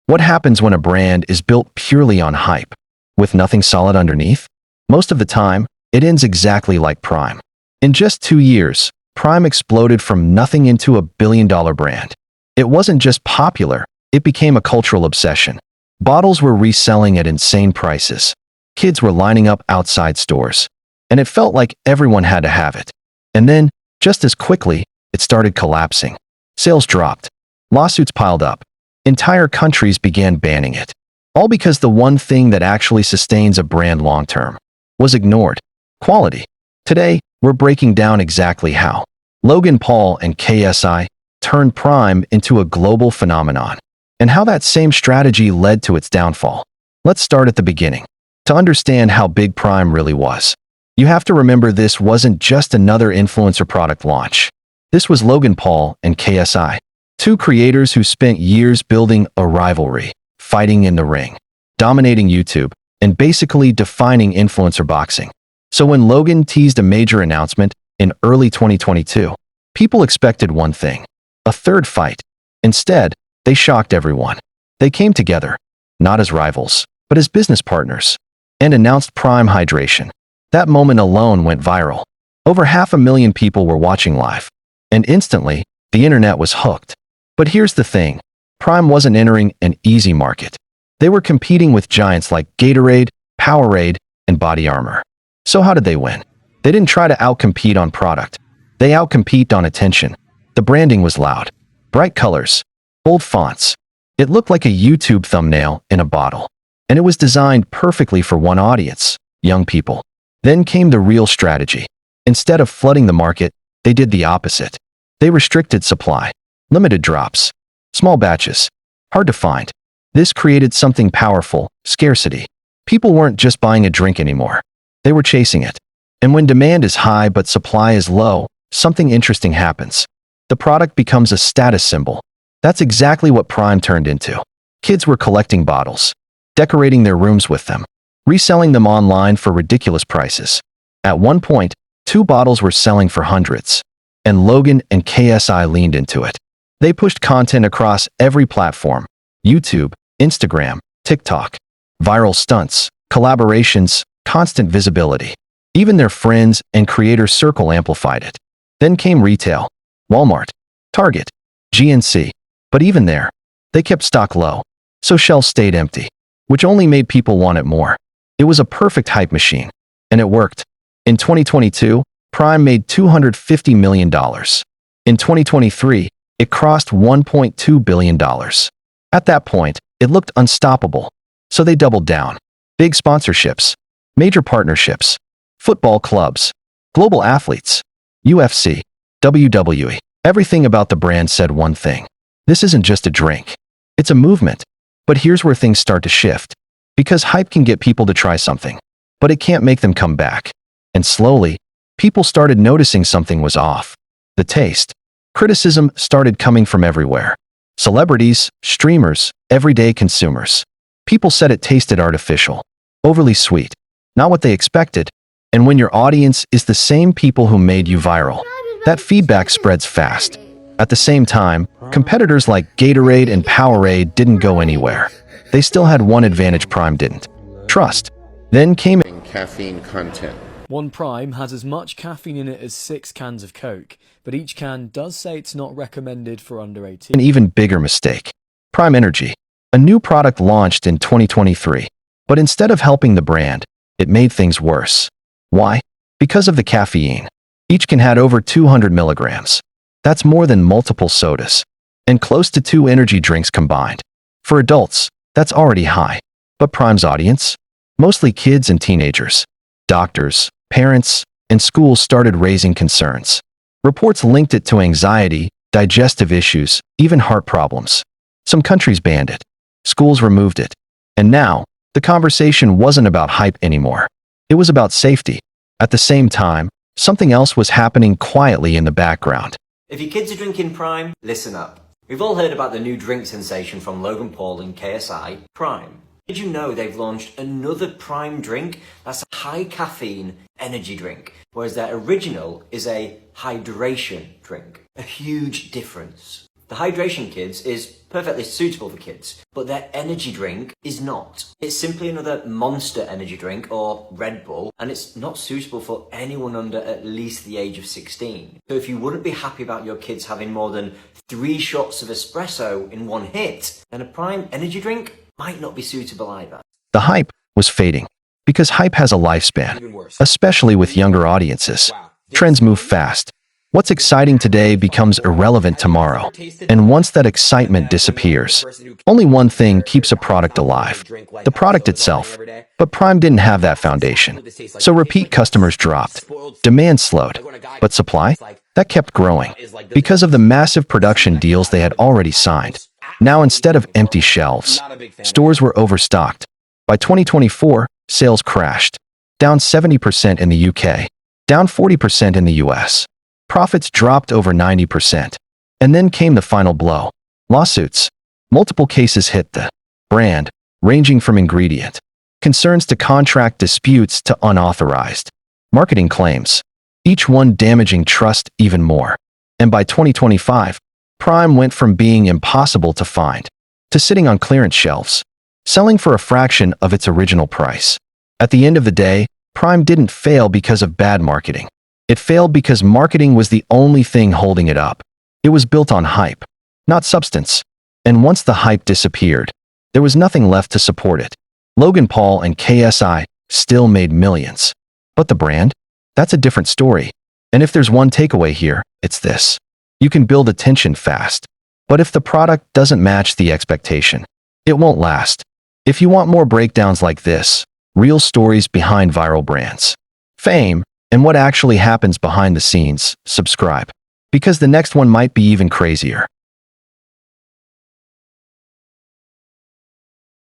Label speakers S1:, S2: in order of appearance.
S1: What happens when a brand is built purely on hype, with nothing solid underneath? Most of the time, it ends exactly like Prime. In just 2 years, Prime exploded from nothing into a billion-dollar brand. It wasn't just popular, it became a cultural obsession. Bottles were reselling at insane prices. Kids were lining up outside stores. And it felt like everyone had to have it. And then, just as quickly, it started collapsing. Sales dropped. Lawsuits piled up. Entire countries began banning it. All because the one thing that actually sustains a brand long-term was ignored: quality. Today, we're breaking down exactly how Logan Paul and KSI turned Prime into a global phenomenon, and how that same strategy led to its downfall. Let's start at the beginning. To understand how big Prime really was, you have to remember this wasn't just another influencer product launch. This was Logan Paul and KSI, two creators who spent years building a rivalry, fighting in the ring, dominating YouTube, and basically defining influencer boxing. So when Logan teased a major announcement in early 2022, people expected one thing: a third fight. Instead, they shocked everyone. They came together, not as rivals, but as business partners, and announced Prime Hydration. That moment alone went viral. Over 500,000 people were watching live, and instantly, the internet was hooked. But here's the thing: Prime wasn't entering an easy market. They were competing with giants like Gatorade, Powerade, and Body Armor. So how did they win? They didn't try to outcompete on product. They outcompete on attention. The branding was loud. Bright colors. Bold fonts. It looked like a YouTube thumbnail in a bottle. And it was designed perfectly for one audience: young people. Then came the real strategy. Instead of flooding the market, they did the opposite. They restricted supply. Limited drops. Small batches. Hard to find. This created something powerful: scarcity. People weren't just buying a drink anymore. They were chasing it. And when demand is high but supply is low, something interesting happens. The product becomes a status symbol. That's exactly what Prime turned into. Kids were collecting bottles, decorating their rooms with them, reselling them online for ridiculous prices. At one point, 2 bottles were selling for hundreds. And Logan and KSI leaned into it. They pushed content across every platform: YouTube, Instagram, TikTok. Viral stunts, collaborations, constant visibility. Even their friends and creator circle amplified it. Then came retail: Walmart, Target, GNC. But even there, they kept stock low, so shelves stayed empty, which only made people want it more. It was a perfect hype machine, and it worked. In 2022, Prime made $250 million. In 2023, it crossed $1.2 billion. At that point, it looked unstoppable, so they doubled down. Big sponsorships, major partnerships, football clubs, global athletes, UFC, WWE. Everything about the brand said one thing: this isn't just a drink, it's a movement. But here's where things start to shift. Because hype can get people to try something, but it can't make them come back. And slowly, people started noticing something was off. The taste. Criticism started coming from everywhere. Celebrities, streamers, everyday consumers. People said it tasted artificial, overly sweet, not what they expected. And when your audience is the same people who made you viral, that feedback spreads fast. At the same time, competitors like Gatorade and Powerade didn't go anywhere. They still had one advantage Prime didn't: trust. Then came
S2: caffeine content.
S3: One Prime has as much caffeine in it as 6 cans of Coke, but each can does say it's not recommended for under 18.
S1: an even bigger mistake: Prime Energy. A new product launched in 2023, but instead of helping the brand, it made things worse. Why? Because of the caffeine. Each can had over 200 milligrams. That's more than multiple sodas, and close to 2 energy drinks combined. For adults, that's already high. But Prime's audience? Mostly kids and teenagers. Doctors, parents, and schools started raising concerns. Reports linked it to anxiety, digestive issues, even heart problems. Some countries banned it. Schools removed it. And now, the conversation wasn't about hype anymore. It was about safety. At the same time, something else was happening quietly in the background.
S4: If your kids are drinking Prime, listen up. We've all heard about the new drink sensation from Logan Paul and KSI, Prime. Did you know they've launched another Prime drink that's a high caffeine energy drink, whereas their original is a hydration drink? A huge difference. The Hydration Kids is perfectly suitable for kids, but their energy drink is not. It's simply another Monster energy drink or Red Bull, and it's not suitable for anyone under at least the age of 16. So if you wouldn't be happy about your kids having more than 3 shots of espresso in one hit, then a Prime energy drink might not be suitable either.
S1: The hype was fading because hype has a lifespan, especially with younger audiences. Trends move fast. What's exciting today becomes irrelevant tomorrow. And once that excitement disappears, only one thing keeps a product alive: the product itself. But Prime didn't have that foundation. So repeat customers dropped. Demand slowed. But supply? That kept growing because of the massive production deals they had already signed. Now, instead of empty shelves, stores were overstocked. By 2024, sales crashed, down 70% in the UK, down 40% in the US. Profits dropped over 90%. And then came the final blow: lawsuits. Multiple cases hit the brand, ranging from ingredient concerns to contract disputes to unauthorized marketing claims, each one damaging trust even more. And by 2025, Prime went from being impossible to find to sitting on clearance shelves, selling for a fraction of its original price. At the end of the day, Prime didn't fail because of bad marketing. It failed because marketing was the only thing holding it up. It was built on hype, not substance. And once the hype disappeared, there was nothing left to support it. Logan Paul and KSI still made millions. But the brand? That's a different story. And if there's one takeaway here, it's this: you can build attention fast, but if the product doesn't match the expectation, it won't last. If you want more breakdowns like this, real stories behind viral brands, fame, and what actually happens behind the scenes, subscribe, because the next one might be even crazier.